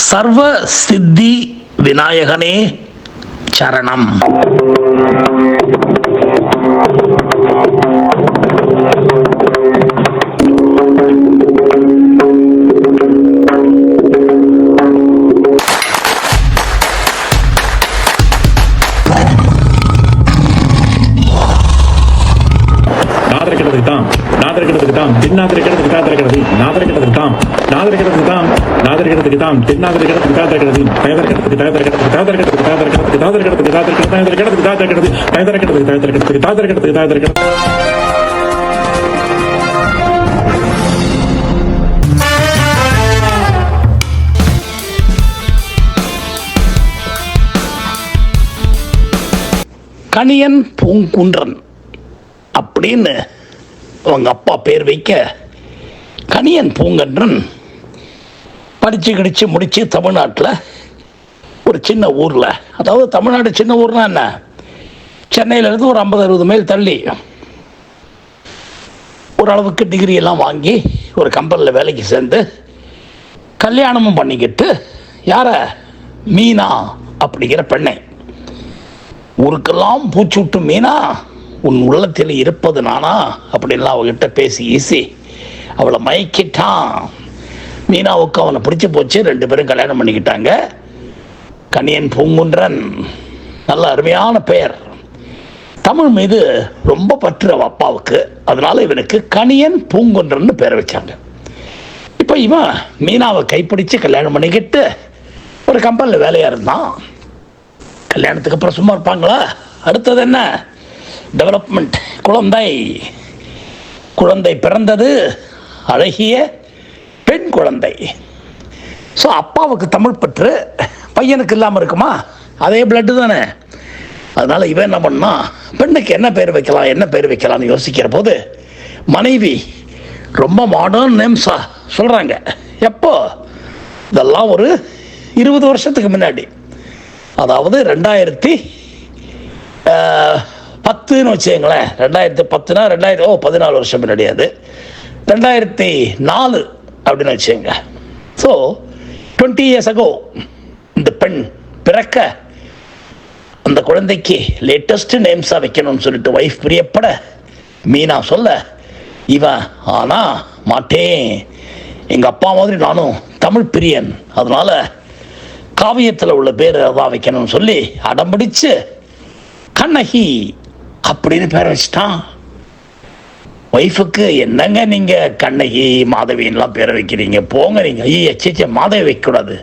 சர்வ சித்தி விநாயகனே சரணம். கணியன் பூங்குன்றன் அப்படின்னு அவங்க அப்பா பேர் வைக்க, கணியன் பூங்குன்றன் படித்து கிடிச்சு முடித்து தமிழ்நாட்டில் ஒரு சின்ன ஊரில், அதாவது தமிழ்நாடு சின்ன ஊர்னா என்ன, சென்னையிலேருந்து ஒரு 50-60 மைல் தள்ளி ஓரளவுக்கு டிகிரி எல்லாம் வாங்கி ஒரு கம்பெனியில் வேலைக்கு சேர்ந்து கல்யாணமும் பண்ணிக்கிட்டு யாரை, மீனா அப்படிங்கிற பெண்ணை, ஊருக்கெல்லாம் பூச்சி விட்டு மீனா உன் உள்ளத்தில் இருப்பது நானா அப்படின்லாம் அவகிட்ட பேசி ஈசி அவளை மயக்கிட்டான். மீனாவுக்கு அவனை பிடிச்சி போச்சு. 2 பேரும் கல்யாணம் பண்ணிக்கிட்டாங்க. கணியன் பூங்குன்றன் நல்ல அருமையான பெயர். தமிழ் மீது ரொம்ப பற்று அவன் அப்பாவுக்கு. அதனால இவனுக்கு கணியன் பூங்குன்றன்னு பேர் வச்சாங்க. இப்போ இவன் மீனாவை கைப்பிடிச்சு கல்யாணம் பண்ணிக்கிட்டு ஒரு கம்பெனியில் வேலையாக இருந்தான். கல்யாணத்துக்கு அப்புறம் சும்மா இருப்பாங்களா? அடுத்தது என்ன, டெவலப்மெண்ட். குழந்தை பிறந்தது, அழகிய பெண் குழந்தை. ஸோ அப்பாவுக்கு தமிழ் பற்று, பையனுக்கு இல்லாமல் இருக்குமா? அதே பிளட்டு தானே. அதனால இவன் என்ன பண்ணா, பெண்ணுக்கு என்ன பேர் வைக்கலாம்னு யோசிக்கிற போது மனைவி ரொம்ப மாடர்ன் நேம்ஸா சொல்றாங்க. எப்போ? இதெல்லாம் ஒரு 20 வருஷத்துக்கு முன்னாடி, அதாவது 2010ன்னு வச்சுங்களேன். 2010னா 14 வருஷம் முன்னாடி. அது 2004 அப்படின்னு வச்சுங்க. ஸோ 20 years ago இந்த பெண் பிறக்க அந்த குழந்தைக்கு லேட்டஸ்ட் நேம்ஸாக வைக்கணும்னு சொல்லிட்டு வைஃப் பிரியப்பட மீனா சொல்ல, இவன் ஆனா மாட்டேன், எங்கள் அப்பா மாதிரி நானும் தமிழ் பிரியன், அதனால காவியத்தில் உள்ள பேர் தான் வைக்கணும்னு சொல்லி அடம்பிடிச்சு கண்ணகி அப்படின்னு பேர் வச்சிட்டான். ஒய்ஃபுக்கு என்னங்க நீங்கள் கண்ணகி மாதவின்லாம் பேரை வைக்கிறீங்க, போங்க நீங்கள், ஐயோ மாதவி வைக்கக்கூடாது,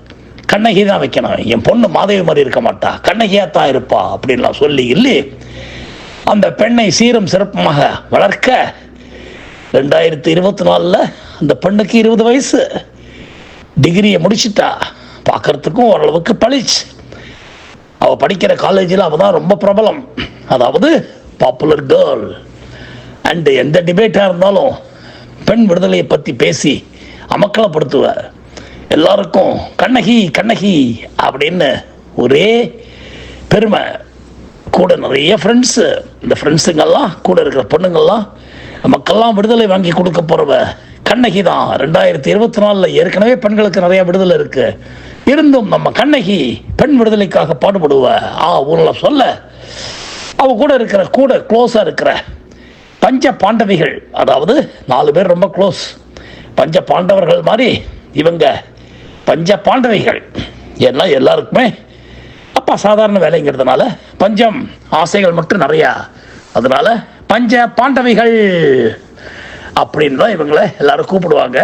கண்ணகி தான் வைக்கணும், என் பொண்ணு மாதவி மாதிரி இருக்க மாட்டா, கண்ணகியாக தான் இருப்பா அப்படின்லாம் சொல்லி இல்லை அந்த பெண்ணை சீரும் சிறப்புமாக வளர்க்க 2024 அந்த பெண்ணுக்கு 20 வயசு, டிகிரியை முடிச்சிட்டா. பார்க்கறதுக்கும் ஓரளவுக்கு பளிச்சு. அவள் படிக்கிற காலேஜில் அவள் தான் ரொம்ப பிரபலம், அதாவது பாப்புலர் கேர்ள். அண்டு எந்த டிபேட்டாக இருந்தாலும் பெண் விடுதலையை பற்றி பேசி அமக்கலப்படுத்துவார். எல்லாருக்கும் கண்ணகி கண்ணகி அப்படின்னு ஒரே பெருமை. கூட நிறைய ஃப்ரெண்ட்ஸு, இந்த ஃப்ரெண்ட்ஸுங்கெல்லாம் கூட இருக்கிற பொண்ணுங்கள்லாம் நமக்கெல்லாம் விடுதலை வாங்கி கொடுக்க போகிறவ கண்ணகி தான். 2024 ஏற்கனவே பெண்களுக்கு நிறைய விடுதலை இருக்கு, இருந்தும் நம்ம கண்ணகி பெண் விடுதலைக்காக பாடுபடுவ ஊரில் சொல்ல, அவ கூட க்ளோஸாக இருக்கிற பஞ்ச பாண்டவிகள், அதாவது 4 பேர் ரொம்ப க்ளோஸ், பஞ்ச பாண்டவர்கள் மாதிரி இவங்க பஞ்ச பாண்டவிகள். ஏன்னா எல்லாருக்குமே அப்பா சாதாரண வேலைங்கிறதுனால பஞ்சம் ஆசைகள் மட்டும் நிறையா, அதனால பஞ்ச பாண்டவிகள் அப்படின்னு தான் இவங்களை எல்லாரும் கூப்பிடுவாங்க.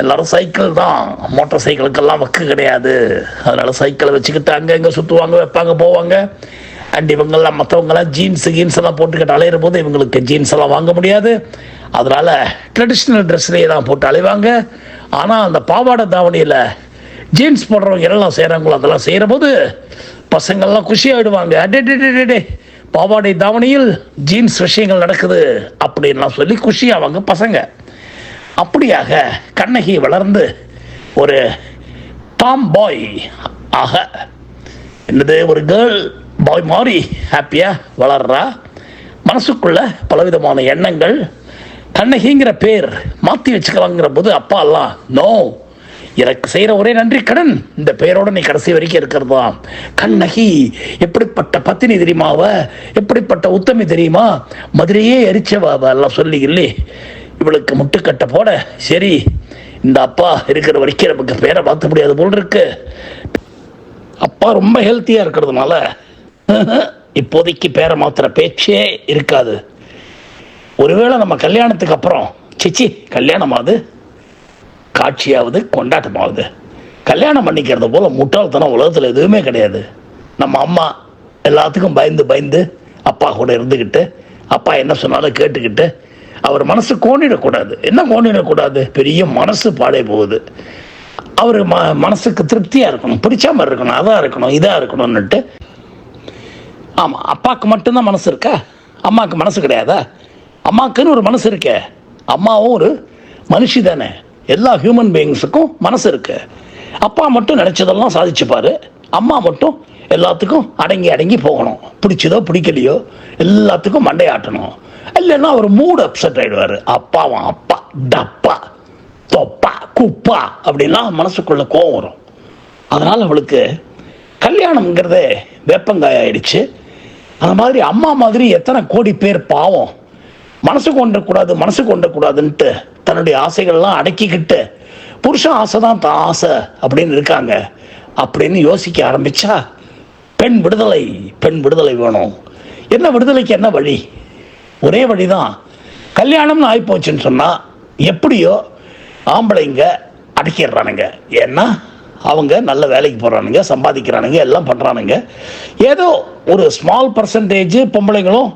எல்லாரும் சைக்கிள் தான், மோட்டார் சைக்கிளுக்கெல்லாம் வக்கு கிடையாது. அதனால சைக்கிளை வச்சுக்கிட்டு அங்கங்கே சுற்றுவாங்க, வைப்பாங்க, போவாங்க. அண்ட் இவங்கெல்லாம் மற்றவங்கெல்லாம் ஜீன்ஸ் எல்லாம் போட்டுக்கிட்டு அலையிற போது இவங்களுக்கு ஜீன்ஸ் எல்லாம் வாங்க முடியாது. அதனால ட்ரெடிஷ்னல் ட்ரெஸ்லேயே தான் போட்டு அலைவாங்க. ஆனால் அந்த பாவாடை தாவணியில் ஜீன்ஸ் போடுறவங்க எல்லாம் செய்கிறாங்களோ அதெல்லாம் செய்கிற போது பசங்கள்லாம் குஷியாகிடுவாங்க. அடே பாவாடை தாவணியில் ஜீன்ஸ் விஷயங்கள் நடக்குது அப்படின்லாம் சொல்லி குஷியாவாங்க பசங்க. அப்படியாக கண்ணகி வளர்ந்து ஒரு டாம் பாய் ஆக, என்னது ஒரு கேர்ள் பாய் மாதிரி ஹாப்பியாக வளர்றா. மனசுக்குள்ள பலவிதமான எண்ணங்கள், கண்ணகிங்கிற பேர் மாற்றி வச்சுக்கலாங்கிற போது அப்பா எல்லாம் நோ, எனக்கு செய்கிற ஒரே நன்றி கடன் இந்த பெயரோட நீ கடைசி வரைக்கும் இருக்கிறது தான். கண்ணகி எப்படிப்பட்ட பத்தினி தெரியுமா, அவ எப்படிப்பட்ட உத்தமி தெரியுமா, மதுரையே எரிச்சவா எல்லாம் சொல்லி இல்லை. இவளுக்கு முட்டுக்கட்டை போட சரி இந்த அப்பா இருக்கிற வரைக்கும் நமக்கு பேரை மாற்ற முடியாது போல் இருக்கு. அப்பா ரொம்ப ஹெல்த்தியாக இருக்கிறதுனால இப்போதைக்கு பேரை மாத்திர பேச்சே இருக்காது. ஒருவேளை நம்ம கல்யாணத்துக்கு அப்புறம் சிச்சி கல்யாணமாவது காட்சியாவது கொண்டாட்டமாவது, கல்யாணம் பண்ணிக்கிறது போல முட்டாள்தனம் உலகத்தில் எதுவுமே கிடையாது. நம்ம அம்மா எல்லாத்துக்கும் பயந்து பயந்து அப்பா கூட இருந்துக்கிட்டு அப்பா என்ன சொன்னாலும் கேட்டுக்கிட்டு அவர் மனசு கோணிடக்கூடாது. என்ன கோணிடக்கூடாது, பெரிய மனசு பாடே போகுது. அவர் மனசுக்கு திருப்தியாக இருக்கணும், பிடிச்ச மாதிரி இருக்கணும், அதாக இருக்கணும் இதாக இருக்கணும்னுட்டு. ஆமாம், அப்பாவுக்கு மட்டும்தான் மனசு இருக்கா, அம்மாவுக்கு மனசு கிடையாதா? அம்மாவுக்குன்னு ஒரு மனசு இருக்கே, அம்மாவும் ஒரு மனுஷி தானே. எல்லா ஹியூமன் பீயிங்ஸுக்கும் மனசு இருக்கு. அப்பா மட்டும் நினச்சதெல்லாம் சாதிச்சுப்பார், அம்மா மட்டும் எல்லாத்துக்கும் அடங்கி அடங்கி போகணும். பிடிச்சதோ பிடிக்கலையோ எல்லாத்துக்கும் மண்டையாட்டணும். இல்லைன்னா அவர் மூடு அப்செட் ஆகிடுவார். அப்பாவும் அப்பா டப்பா தொப்பா குப்பா அப்படின்லாம் மனசுக்குள்ள கோவம் வரும். அதனால் அவளுக்கு கல்யாணம்ங்கிறதே வேப்பங்காய் ஆயிடுச்சு. அந்த மாதிரி அம்மா மாதிரி எத்தனை கோடி பேர் பாவம் மனசு கொண்டக்கூடாதுன்ட்டு தன்னுடைய ஆசைகள்லாம் அடக்கிக்கிட்டு புருஷன் ஆசை தான் தான் ஆசை அப்படின்னு இருக்காங்க. அப்படின்னு யோசிக்க ஆரம்பிச்சா பெண் விடுதலை வேணும். என்ன விடுதலைக்கு என்ன வழி? ஒரே வழிதான், கல்யாணம்னு ஆகிப்போச்சுன்னு சொன்னால் எப்படியோ ஆம்பளைங்க அடக்கிடுறானுங்க. ஏன்னா அவங்க நல்ல வேலைக்கு போகிறானுங்க, சம்பாதிக்கிறானுங்க, எல்லாம் பண்ணுறானுங்க. ஏதோ ஒரு ஸ்மால் பர்சன்டேஜ் பொம்பளைங்களும்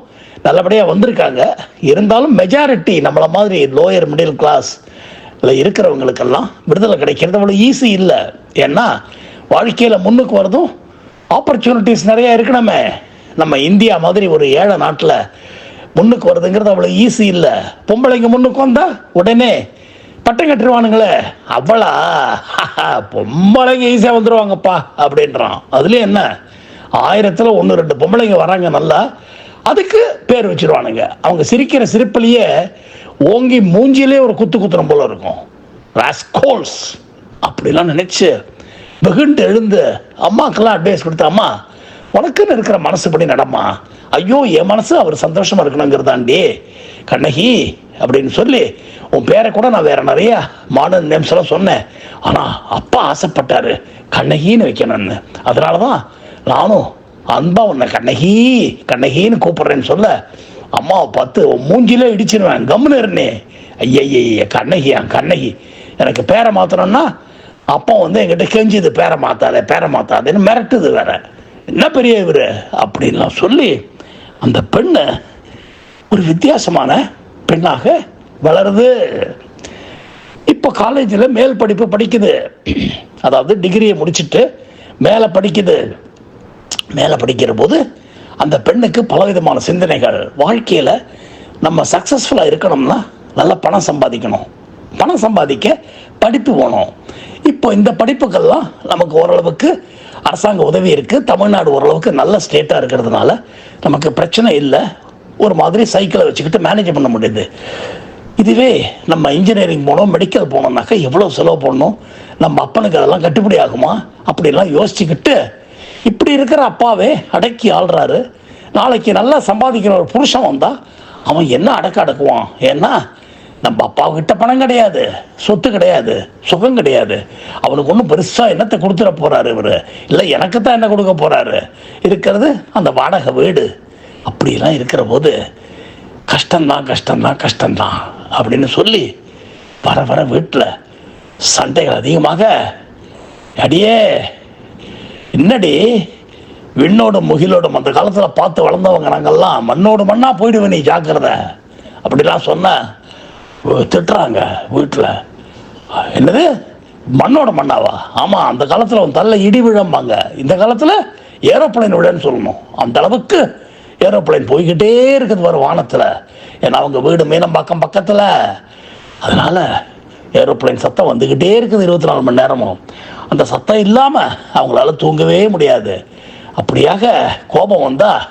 நல்லபடியாக வந்திருக்காங்க. இருந்தாலும் மெஜாரிட்டி நம்மளை மாதிரி லோயர் மிடில் கிளாஸ் இருக்கிறவங்களுக்கெல்லாம் விடுதலை கிடைக்கிறது அவ்வளோ ஈஸி இல்லை. ஏன்னா வாழ்க்கையில் முன்னுக்கு வரதும் ஆப்பர்ச்சுனிட்டிஸ் நிறையா இருக்கணுமே. நம்ம இந்தியா மாதிரி ஒரு ஏழை நாட்டில் முன்னுக்கு வருதுங்கிறது அவ்வளோ ஈஸி இல்லை. பொம்பளைங்க முன்னுக்கு வந்தால் உடனே பட்டம் கட்டுருவானுங்களே, அவ்வளா பொம்பளைங்க ஈஸியாக வந்துடுவாங்கப்பா அப்படின்றான். அதுலேயும் என்ன 1000ல் 1-2 பொம்பளைங்க வராங்க நல்லா, அதுக்கு பேர் வச்சிருவானுங்க. அவங்க சிரிக்கிற சிரிப்பிலேயே ஓங்கி மூஞ்சிலே ஒரு குத்துறம் போல இருக்கும். ராஸ்கோல்ஸ் அப்படிலாம் நினைச்சு வெகுண்டு எழுந்து அம்மாக்கெல்லாம் அட்வைஸ் கொடுத்து, அம்மா உனக்குன்னு இருக்கிற மனசுபடி நடமா, ஐயோ என் மனசு அவர் சந்தோஷமா இருக்கணுங்கிறதாண்டி கண்ணகி அப்படின்னு சொல்லி உன் பேரை கூட நான் வேற நிறைய மாடர்ன் நேம்ஸ் எல்லாம் சொன்னேன். ஆனா அப்பா ஆசைப்பட்டாரு கண்ணகின்னு வைக்கணும்னு. அதனாலதான் நானும் அன்பா உன்னை கண்ணகின்னு கூப்பிடுறேன்னு சொல்ல அம்மாவை பார்த்து மூஞ்சிலே இடிச்சிருவேன், கம்முன்னு இருந்தே. ஐய கண்ணகி எனக்கு பேரை மாத்தணும்னா அப்பா என்கிட்ட கெஞ்சுது பேரை மாத்தாதேன்னு மிரட்டுது. வேற என்ன பெரிய இவரு அப்படின்லாம் சொல்லி அந்த பெண்ணு ஒரு வித்தியாசமான பெண்ணாக வளருது. இப்போ காலேஜில் மேல் படிப்பு படிக்குது, அதாவது டிகிரியை முடிச்சுட்டு மேலே படிக்கிற போது அந்த பெண்ணுக்கு பலவிதமான சிந்தனைகள். வாழ்க்கையில் நம்ம சக்ஸஸ்ஃபுல்லாக இருக்கணும்னா நல்லா பணம் சம்பாதிக்கணும், பணம் சம்பாதிக்க படிப்பு வேணும். இப்போ இந்த படிப்புக்கெல்லாம் நமக்கு ஓரளவுக்கு அரசாங்க உதவி இருக்குது. தமிழ்நாடு ஓரளவுக்கு நல்ல ஸ்டேட்டாக இருக்கிறதுனால நமக்கு பிரச்சனை இல்லை. ஒரு மாதிரி சைக்கிளை வச்சுக்கிட்டு மேனேஜ் பண்ண முடியுது. இதுவே நம்ம இன்ஜினியரிங் போனோம், மெடிக்கல் போனோம்னாக்கா எவ்வளோ செலவு பண்ணணும், நம்ம அப்பனுக்கு அதெல்லாம் கட்டுப்படி ஆகுமா அப்படிலாம் யோசிச்சுக்கிட்டு இப்படி இருக்கிற அப்பாவே அடக்கி ஆள்றாரு. நாளைக்கு நல்லா சம்பாதிக்கிற ஒரு புருஷன் வந்தால் அவன் என்ன அடக்குவான்? ஏன்னா நம்ம அப்பாவுக்கிட்ட பணம் கிடையாது, சொத்து கிடையாது, சுகம் கிடையாது. அவனுக்கு ஒன்றும் பெருசாக என்னத்தை கொடுத்துட போகிறாரு இவர், இல்லை எனக்கு தான் என்ன கொடுக்க போகிறாரு. இருக்கிறது அந்த வாடகை வீடு. அப்படிலாம் இருக்கிற போது கஷ்டம்தான் அப்படின்னு சொல்லி வர வீட்டில் சண்டைகள் அதிகமாக. அடியே என்னடி விண்ணோடும் முகிலோடும் அந்த காலத்தில் பார்த்து வளர்ந்தவங்க நாங்கள்லாம் மண்ணோடு மண்ணாக போயிடுவேன் நீ ஜாக்கிரதை அப்படிலாம் சொன்ன திட்டுறாங்க வீட்டில். என்னது மண்ணோட மண்ணாவா? ஆமாம், அந்த காலத்தில் அவன் தள்ள இடி விழம்பாங்க, இந்த காலத்தில் ஏரோப்ளைன் விழன்னு சொல்லணும். அந்த அளவுக்கு ஏரோப்ளைன் போய்கிட்டே இருக்குது வரும் வானத்தில். ஏன்னா அவங்க வீடு மீனம்பாக்கம் பக்கத்தில், அதனால் ஏரோப்ளைன் சத்தம் வந்துக்கிட்டே இருக்குது 24 மணி நேரமும். அந்த சத்தம் இல்லாமல் அவங்களால தூங்கவே முடியாது. அப்படியாக கோபம் வந்தால்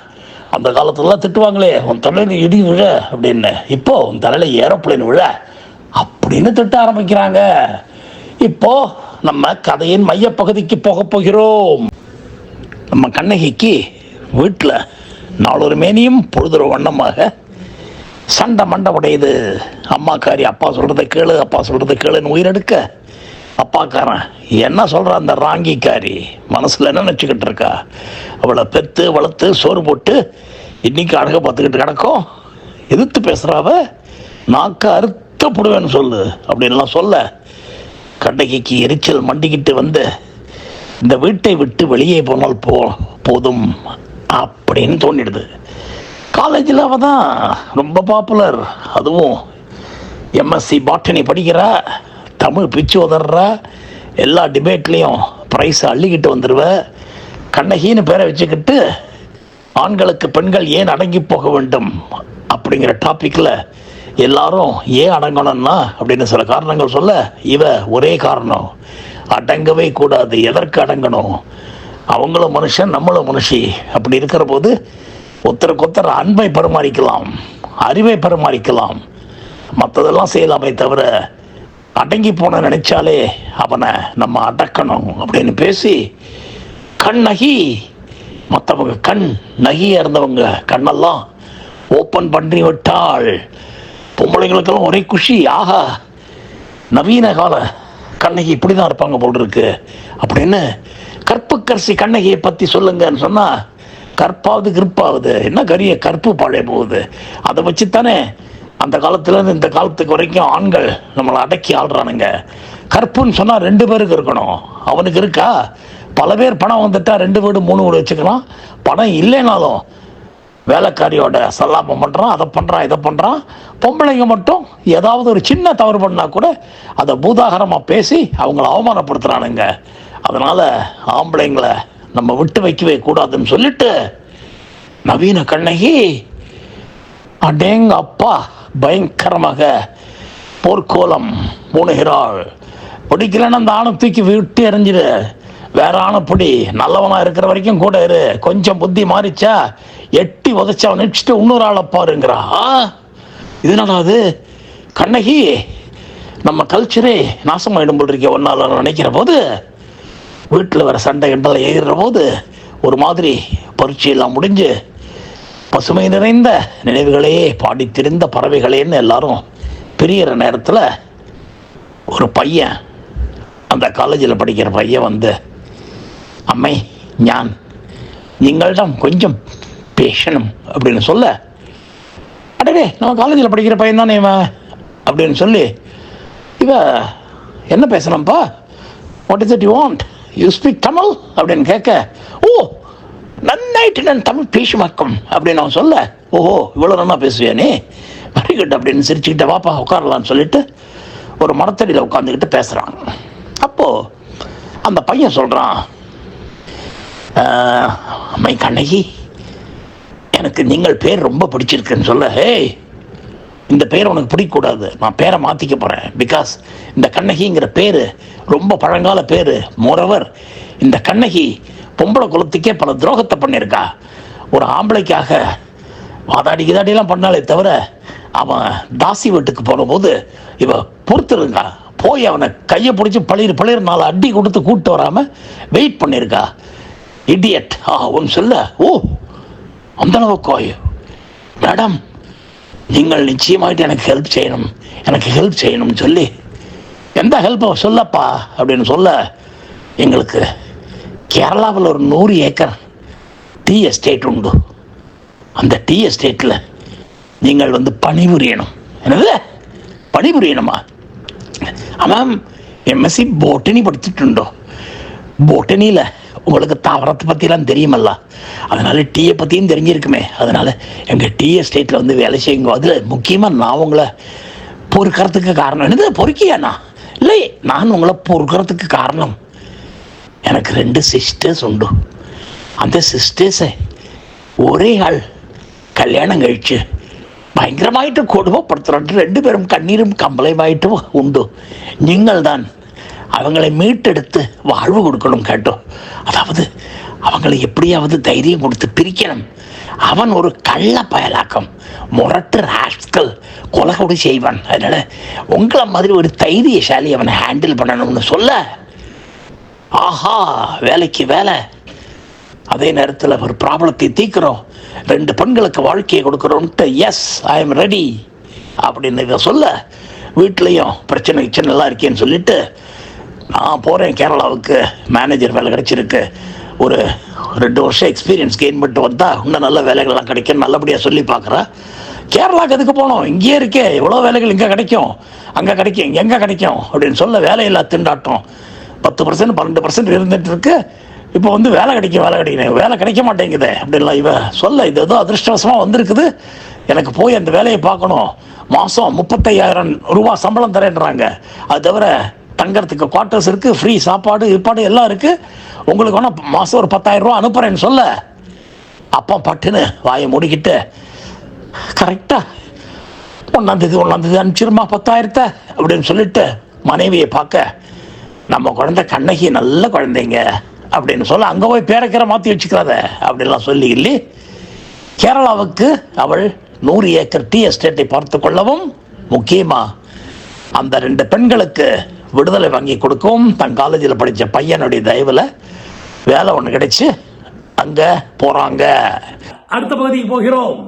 அந்த காலத்துலலாம் திட்டுவாங்களே, உன் தலையில் இடி விழ அப்படின்னு. இப்போ உன் தலையில் ஏரோப்ளேன் விழ அப்படின்னு திட்ட ஆரம்பிக்கிறாங்க. இப்போ நம்ம கதையின் மையப்பகுதிக்கு போக போகிறோம். நம்ம கண்ணகிக்கு வீட்டில் நாளொரு மேனியும் பொழுதொரு வண்ணமாக சண்டை மண்டை உடையுது. அம்மாக்காரி அப்பா சொல்கிறத கேளு, அப்பா சொல்கிறத கேளுன்னு உயிரெடுக்க, அப்பாக்காரன் என்ன சொல்கிற அந்த ராங்கிக்காரி மனசில் என்ன நினச்சிக்கிட்டு இருக்கா? அவளை பெற்று வளர்த்து சோறு போட்டு இன்னைக்கு அழக பார்த்துக்கிட்டு கிடக்கும். எதிர்த்து பேசுகிறாவ, நாக்க அறுத்த போடுவேன்னு சொல்லு அப்படின்லாம் சொல்ல கண்ணகிக்கு எரிச்சல் மண்டிக்கிட்டு வந்து இந்த வீட்டை விட்டு வெளியே போனால் போதும் அப்படின்னு தோணிடுது. காலேஜில் அவள் தான் ரொம்ப பாப்புலர். அதுவும் எம்எஸ்சி பாட்டனி படிக்கிறா, தமிழ் பிச்சு உதறா, எல்லா டிபேட்லேயும் ப்ரைஸை அள்ளிக்கிட்டு வந்துடுவ. கண்ணகின்னு பேரை வச்சுக்கிட்டு ஆண்களுக்கு பெண்கள் ஏன் அடங்கி போக வேண்டும் அப்படிங்கிற டாப்பிக்கில் எல்லாரும் ஏன் அடங்கணும்னா அப்படின்னு சில காரணங்கள் சொல்ல, இவ ஒரே காரணம், அடங்கவே கூடாது. எதற்கு அடங்கணும்? அவங்களும் மனுஷன், நம்மளும் மனுஷி. அப்படி இருக்கிற போது ஒருத்தருக்கு ஒருத்தர் அன்பை பரிமாறிக்கலாம், அறிவை பரிமாறிக்கலாம், மற்றதெல்லாம் செய்யலாமே தவிர அடங்கி போன நினைச்சாலே அவனை நம்ம அடக்கணும் அப்படின்னு பேசி கண்ணகி மற்றவங்க கண் நகியா இருந்தவங்க கண்ணெல்லாம் ஓப்பன் பண்ணி விட்டாள். பொம்பளைங்களுக்கெல்லாம் ஒரே குஷி. ஆஹா, நவீன கால கண்ணகி இப்படி தான் இருப்பாங்க போல் இருக்கு அப்படின்னு. கற்புக்கரசி கண்ணகியை பற்றி சொல்லுங்கன்னு சொன்னால் கற்பாவது கிருப்பாவது, என்ன கரிய கற்பு பழைய போகுது. அதை வச்சு தானே அந்த காலத்துலேருந்து இந்த காலத்துக்கு வரைக்கும் ஆண்கள் நம்மளை அடக்கி ஆள்றானுங்க. கற்புன்னு சொன்னால் 2 பேருக்கு இருக்கணும். அவனுக்கு இருக்கா? பல பேர் பணம் வந்துட்டா 2 வீடு 3 வீடு வச்சுக்கலாம். பணம் இல்லைனாலும் வேலைக்காரியோட சல்லாபம் பண்ணுறான், அதை பண்ணுறான், இதை பண்ணுறான். பொம்பளைங்க மட்டும் ஏதாவது ஒரு சின்ன தவறு பண்ணால் கூட அதை பூதாகரமாக பேசி அவங்கள அவமானப்படுத்துகிறானுங்க. அதனால் ஆம்பளைங்களை நம்ம விட்டு வைக்கவே கூடாதுன்னு சொல்லிட்டு நவீன கண்ணகி அடேங்க அப்பா பயங்கரமாக போர்க்கோலம் பூணுகிறாள். பிடிக்கலன்னு அந்த ஆணை தூக்கி விட்டு எறிஞ்சிடு, வேற ஆணை பிடி, நல்லவனா இருக்கிற வரைக்கும் கூட இரு, கொஞ்சம் புத்தி மாறிச்சா எட்டி உதச்சா நினைச்சிட்டு இன்னொரு ஆளை பாருங்கிறா. இதனால அது கண்ணகி நம்ம கல்ச்சரே நாசமாயிடும் போல் இருக்கே ஒன்னால நினைக்கிற போது, வீட்டில் வர சண்டை கண்டலை ஏறுற போது ஒரு மாதிரி பரீட்சையெல்லாம் முடிஞ்சு பசுமை நிறைந்த நினைவுகளையே பாடித்திருந்த பறவைகளேன்னு எல்லாரும் பிரியிற நேரத்தில் ஒரு பையன், அந்த காலேஜில் படிக்கிற பையன் வந்து, அம்மை ஞான் நீங்களிடம் கொஞ்சம் பேசணும் அப்படின்னு சொல்ல, அடவே நம்ம காலேஜில் படிக்கிற பையன் தானே இவன் அப்படின்னு சொல்லி, இவ என்ன பேசணும்ப்பா, what is it you want, you speak Tamil அப்படின்னு கேட்க, ஓ நன்னாயிட்டு நான் தமிழ் பேசுவாக்கம் அப்படின்னு அவன் சொல்ல, ஓஹோ இவ்வளோ நல்லா பேசுவியா நீ, வெரி குட் அப்படின்னு சிரிச்சுக்கிட்ட, வாப்பா உட்காரலான்னு சொல்லிட்டு ஒரு மரத்தடியில் உட்காந்துக்கிட்டு பேசுகிறான். அப்போது அந்த பையன் சொல்கிறான், அம்மை கண்ணகி எனக்கு நீங்கள் பேர் ரொம்ப பிடிச்சிருக்குன்னு சொல்ல, ஹேய் இந்த பேர் உனக்கு பிடிக்கக்கூடாது, நான் பேரை மாற்றிக்க போகிறேன். பிகாஸ் இந்த கண்ணகிங்கிற பேர் ரொம்ப பழங்கால பேர். மோரோவர் இந்த கண்ணகி பொம்பளை குலத்துக்கே பல துரோகத்தை பண்ணியிருக்கா. ஒரு ஆம்பளைக்காக வாதாடி கிதாடிலாம் பண்ணாலே தவிர அவன் தாசி வீட்டுக்கு போன போது இவ பொறுத்துருங்கா, போய் அவனை கையை பிடிச்சி பளிர் 4 அடி கொடுத்து கூப்பிட்டு வராமல் வெயிட் பண்ணியிருக்கா. இடியட் ஒன்று சொல்ல, ஓ அந்த அளவுக்கு மேடம் நீங்கள் நிச்சயமாயிட்டு எனக்கு ஹெல்ப் செய்யணும்னு சொல்லி, எந்த ஹெல்ப்பை சொல்லப்பா அப்படின்னு சொல்ல, எங்களுக்கு கேரளாவில் ஒரு 100 ஏக்கர் டீ எஸ்டேட் உண்டு. அந்த டீ எஸ்டேட்டில் நீங்கள் வந்து பணிபுரியணும். என்னது பணிபுரியணுமா? ஆமாம், எம்எஸ்சி போட்டனி படிச்சுட்டுண்டோ. போட்டனியில் உங்களுக்கு தாவரத்தை பற்றிலாம் தெரியுமல்ல, அதனால் டீயை பற்றியும் தெரிஞ்சிருக்குமே. அதனால் எங்கள் டீ எஸ்டேட்டில் வந்து வேலை செய்யுங்க. அதில் முக்கியமாக நான் உங்களை பொறுக்கிறதுக்கு காரணம் என்னது, பொறுக்கியாண்ணா? இல்லை, நான் உங்களை பொறுக்கிறதுக்கு காரணம், எனக்கு 2 சிஸ்டர்ஸ் உண்டு. அந்த சிஸ்டர்ஸை ஒரே ஆள் கல்யாணம் கழிச்சு பயங்கரமாயிட்டு கொடுமைப்படுத்துறாட்டு 2 பேரும் கண்ணீரும் கம்பளையுமாயிட்டு உண்டு. நீங்கள் தான் அவங்களை மீட்டெடுத்து வாழ்வு கொடுக்கணும் கேட்டோம். அதாவது அவங்களை எப்படியாவது தைரியம் கொடுத்து பிரிக்கணும். அவன் ஒரு கள்ள பயலாக்கம், முரட்டு ராஸ்கல், கொலகொடி செய்வான். அதனால உங்களை மாதிரி ஒரு தைரியசாலி அவனை ஹேண்டில் பண்ணணும்னு சொல்ல, ஆஹா வேலைக்கு வேலை, அதே நேரத்தில் ஒரு ப்ராப்ளத்தை தீர்க்கிறோம், 2 பெண்களுக்கு வாழ்க்கையை கொடுக்குறோன்ட்டு எஸ் ஐ எம் ரெடி அப்படின்னு இதை சொல்ல, வீட்லேயும் பிரச்சனை எல்லாம் இருக்கேன்னு சொல்லிட்டு நான் போகிறேன் கேரளாவுக்கு, மேனேஜர் வேலை கிடச்சிருக்கு, ஒரு 2 வருஷம் எக்ஸ்பீரியன்ஸ் கெயின் பண்ணிட்டு வந்தால் இன்னும் நல்ல வேலைகள்லாம் கிடைக்கும் நல்லபடியாக சொல்லி பார்க்குறேன். கேரளாவுக்கு எதுக்கு போனோம், இங்கேயே இருக்கே, எவ்வளோ வேலைகள் இங்கே கிடைக்கும், அங்கே கிடைக்கும், எங்கே கிடைக்கும் அப்படின்னு சொல்ல வேலையில்லா திண்டாட்டம் 10% 12% இருந்துட்டு இருக்கு. இப்போ வந்து வேலை கிடைக்கும், வேலை கிடைக்க மாட்டேங்குது அப்படின்லாம் இவ சொல்ல, இது ஏதோ அதிர்ஷ்டவசமாக வந்திருக்குது, எனக்கு போய் அந்த வேலையை பார்க்கணும், மாதம் 35,000 ரூபா சம்பளம் தரேன்றாங்க, அது தவிர தங்கறதுக்கு குவார்ட்டர்ஸ் இருக்குது, ஃப்ரீ சாப்பாடு எல்லாம் இருக்குது, உங்களுக்கு வேணால் மாதம் ஒரு 10,000 ரூபா அனுப்புகிறேன்னு சொல்ல, அப்பா பட்டுன்னு வாயை மூடிக்கிட்டு கரெக்டாக 1ஆம் தேதி அனுப்பிச்சிருமா 10,000 அப்படின்னு சொல்லிட்டு மனைவியை பார்க்க, நம்ம குழந்தை கண்ணகி நல்ல குழந்தைங்க அப்படின்னு சொல்ல, அங்கே போய் பேரக்கரை மாற்றி வச்சுக்கிறாத அப்படின்லாம் சொல்லி இல்லை, கேரளாவுக்கு அவள் 100 ஏக்கர் டீ எஸ்டேட்டை பார்த்து கொள்ளவும், முக்கியமாக அந்த 2 பெண்களுக்கு விடுதலை வாங்கி கொடுக்கவும், தன் காலேஜில் படித்த பையனுடைய தயவில் வேலை ஒன்று கிடைச்சி அங்கே போகிறாங்க. அடுத்த பகுதிக்கு போகிறோம்.